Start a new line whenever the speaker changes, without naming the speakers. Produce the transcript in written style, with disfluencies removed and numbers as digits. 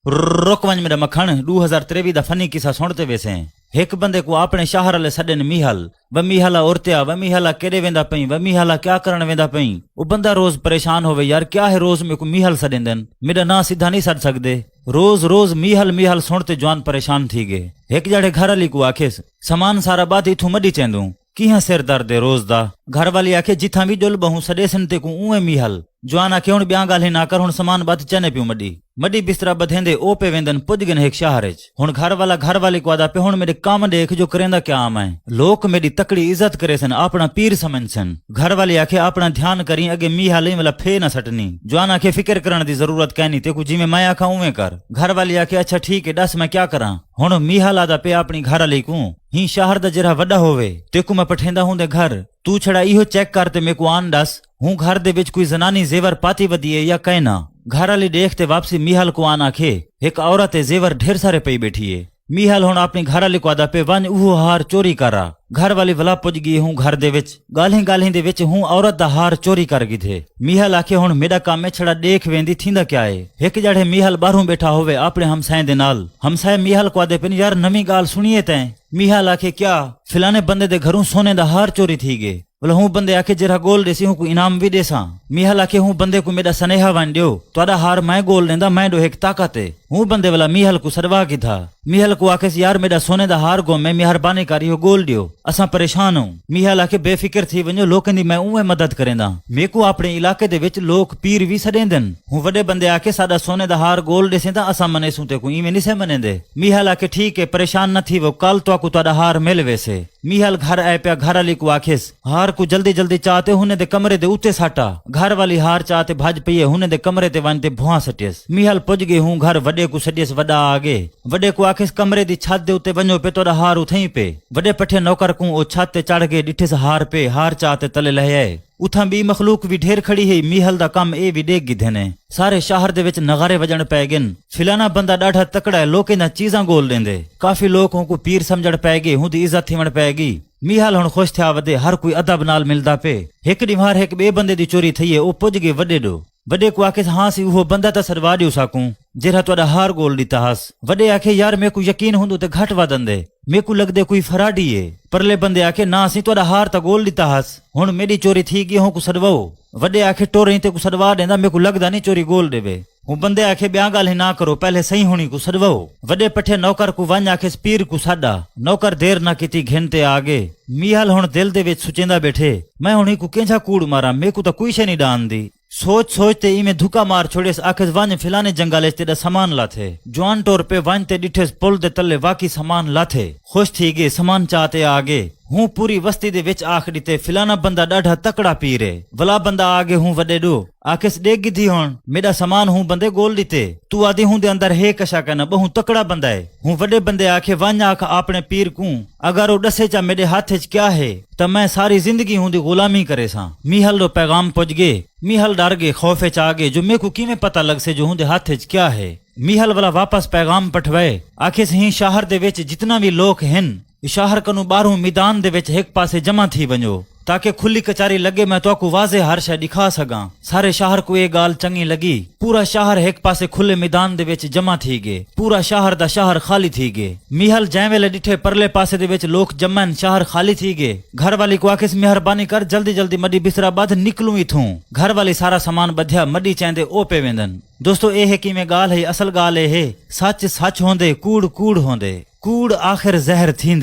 रुक वंज मेरा मखण 2023 दा फनी किस्सा सुनते वेसे। एक बंदे को अपने शहर ले सडन मीहल व मीहला औरत्या व मीहला केड़े वेंदा पई व मीहला क्या करण वेंदा पई। वो बंदा रोज परेशान होवे, यार क्या है रोज मेरे को मीहल सडेंदन, मेरा ना सीधा नहीं सड सकदे। रोज रोज मीहल मीहल सुनते जवान परेशान थी गए। एक जड़े घर वाली को आखेस समान सारा बात इथू मडी चेंदू किया सिर दर्द रोज दा। घर वाली आखे जिथा भी जुल बहु सडे सन ते को उए मीहल। जवान आखे हुण ब्याह गाल ना कर, हुण समान बात चने पियो मडी मडी बिस्तरा बधेंदे ओ पे वेंदन पुज गन एक शहर हुण घर वाला घर वाली को आदा पे हुण मेरे काम देख जो करेंदा क्या आम है। लोग मेरी तकड़ी इज्जत करे सन, अपना पीर समझ सन। घर वाली आखे अपना ध्यान करी अगे मीहल वाला फे न सटनी। जवान आखे फिक्र करने की जरूरत कहनी ते को जिवें मैं आखा उवें कर। घर वाली आखे अच्छा ठीक है दस मैं क्या करा। हुण मीहल आदा पे अपनी घर वाली को ही शहर दा जरा वड्डा होवे तेकू मैं पठेंदा हुंदे घर, तू छड़ा इहो चेक कर ते मेरे को आन दस हूं घर दे विच कोई जनानी जेवर पाती वदी है या कह ना। घर वाली देखते वापसी मीहल को आन आखे एक औरत जेवर ढेर सारे पई बैठी है। मीहल हुण अपनी घर वाली को आदा पे वन उहो हार चोरी करा। घर वाली वला पुज गई हूं घर दे विच गाल्हीं गाल्हीं दे विच हूं औरत दा हार चोरी कर गई थे। मीहल आखे हुण मेरा काम में छड़ा देख वेंदी थींदा क्या है। एक जड़े मीहल बाहरों बैठा होवे अपने हमसाए दे नाल, हमसाए मीहल को आदे पे यार नवी गाल सुनिए तैं। मीहल आखे क्या फिलाने बंदे दे घरों सोने दा हार चोरी थी गए। बोला हूं बंदे आखे जरा गोल देसी हूं को इनाम भी देसा। मीहल आखे हूं बंदे को मेरा सनेहा वन दियो तुहाडा हार मैं गोल देंदा मैं दो एक ताकत है। हूं बंदे वाला मीहल को सदवा की था। मीहल को आखे यार मेरा सोने दा हार गो मैं मेहरबानी करी हो गोल दियो असा परेशान हूं। मीहल आखे बेफिक्र थी वञो लोकन दी मैं उवे मदद करेंदा। मेरे को अपने इलाके दे विच लोग पीर भी सडेंदन। हूं वडे बंदे आखे साडा सोने दा हार गोल देसे ता असा मनेसू ते को इवें नहीं से मनेंदे। मीहल आखे ठीक है परेशान न थी वो कल तो तुहाडा हार मिल वेसे। मीहल घर आए पिया घर वाली को आखेस हार को जल्दी जल्दी चाहते हुने दे कमरे दे उत्ते साटा। घर वाली हार चाहते भज पईए हुने दे कमरे ते वनते भुआ सटियस। मीहल पुज गए हूं घर वडे को सटियस वडा आगे। वडे को आखेस कमरे दी छत दे उत्ते वञो पे तोड़ा हार उथई पे। वडे पठे नौकर को ओ छत ते चढ़ गए डिठेस हार पे हार चाहते तले लहे। उथा बी मखलूक भी ढेर खड़ी है। मीहल दा कम ए भी देख गिधे ने। सारे शहर दे विच नगारे वजण पै गिन। फिलाना बंदा डाढ़ा तकड़ा है लोकें दा चीजां गोल देंदे। काफी लोगों को पीर समझण पै गई हुंदी इज्जत थीवण पै गई। मीहल हुण खुश थिया वदे हर कोई अदब नाल मिलदा पे। एक ॾींहुं वार एक बे बंदे दी चोरी थई है ओ पुज गए वडे डो। वडे को आखे हाँ सी उहो बंदा त सडवा दियो साकूं जेरा तुहाडा हार गोल ॾिता हस। वडे आखे यार मेरे को यकीन हुंदो ते घट वदंदे मेरे को लगदे कोई फराडी है। परले बंदे आखे ना सी तुहाडा हार त गोल ॾिता हस हुण मेरी चोरी थी गई हूं को सडवाओ। वडे आखे टोरई ते को सडवा देंदा मेरे को लगदा नहीं चोरी गोल देवे। हूं बंदे आखे ब्याह गाल ना करो पहले सही होनी को सडवाओ। वडे पठे नौकर को वंज आखे पीर को साडा। नौकर देर ना कीती घिनते आगे। मीहल हुण दिल दे विच सुचेंदा बैठे मैं हुणी को केंजा कूड़ मारा मेरे को तो कोई शे नहीं डान दी। सोच सोचते इमें धुका मार छोड़ेस आखेस वंज फिलाने जंगल तेरा सामान लाथे। जवान टोर पे वंज ते डिठेस पुल दे तले वाकी सामान लाथे। खुश थी गए सामान चाहते आगे। हूं पूरी वस्ती दे विच आख दिते फिलाना बंदा डाढ़ा तकड़ा पीर है। वला बंदा आगे हूं वडे डो आखेस देख गिधी हुण मेरा सामान हूं बंदे गोल दिते तू आदि हूं दे अंदर है कशा कहना बहु तकड़ा बंदा है। हूं वडे बंदे आखे वंज आख अपने पीर को अगर वो दसे चा मेरे हाथ च क्या है तो मैं सारी जिंदगी हूं दी गुलामी करे सा। मीहल रो पैगाम पुज गए। मीहल डर गए खौफे च आ गए जो मेरे को किवें पता लग से जो हूं दे हाथ च क्या है। मीहल वाला वापस पैगाम पठवाए आखेस ही शहर दे विच जितना भी लोग हैं शहर कनु बाहरों मैदान दे विच एक पासे जमा थी वञो ताकि खुली कचारी लगे मैं तो वाजे हर शय दिखा सगा। सारे शहर को ये गाल चंगी लगी। पूरा शहर एक पासे खुले मैदान दे विच जमा थी गए। पूरा शहर दा शहर खाली थी गए। मीहल जै वेले डिठे परले पासे दे विच लोग जमन शहर खाली थी गए। घर वाली को आखिस मेहरबानी कर जल्दी जल्दी मडी बिस्तरा बध निकलूं इथूं। घर वाली सारा सामान बधिया मडी चेंदे ओ पे वेंदन। दोस्तों ए है कि में गाल है असल गाल है सच सच होंदे कूड़ कूड़ होंदे कूड़ आखिर जहर थींदे।